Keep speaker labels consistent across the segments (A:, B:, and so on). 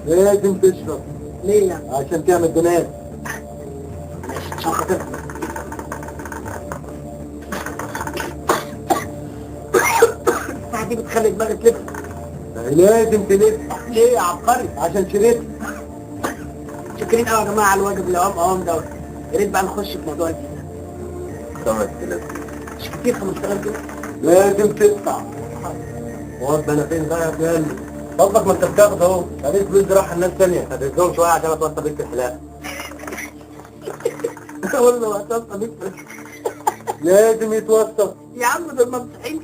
A: لازم تشرب.
B: ليه يعني؟
A: عشان تعمل دماغ.
B: عشان خاطر الساعة دي بتخلي دماغي تلف.
A: لازم تلف.
B: ليه يا عبقري؟
A: عشان شربت.
B: شاكرين قوي يا جماعة على الواجب اللي قوام دوت. يا ريت بقى نخش في موضوع الفيزا.
A: 5000.
B: مش كتير 5000 جنيه؟
A: لازم تدفع. واد انا فين بقى يا ابني؟ فضلك ما انت بتاخد اهو، خليك فلوس دي رايحه لناس ثانيه، هتديهم شويه عشان اتوصل بيك الحلاقه.
B: اقول له هتصل بيك
A: لازم يتوسط.
B: يا عم دول ممسوحين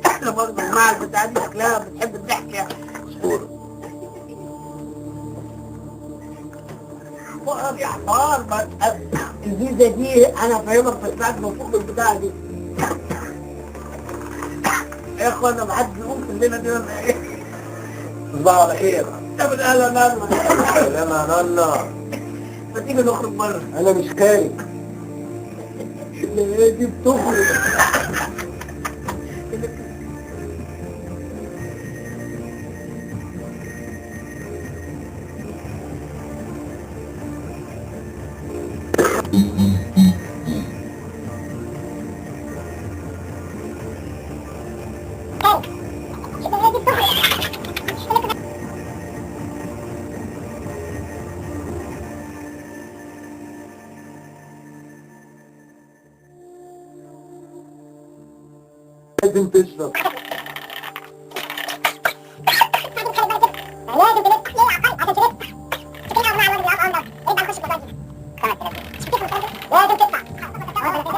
B: احنا برضه المعهد بتاع دي شكلها بتحب الضحك يعني.
A: اسطوره.
B: فقر يا حمار بس الفيزا دي انا فاهمك في ساعة مفوق البتاعة دي. يا اخوانا ما حدش يقوم في الليلة دي ولا ايه؟
A: تصبحوا على خير.
B: طب اهلا اهلا.
A: سلام يا نانا.
B: ما تيجي نخرج بره.
A: انا مش خارج.
B: لازم تخرج.
A: لازم تشرب.
C: لازم تدفع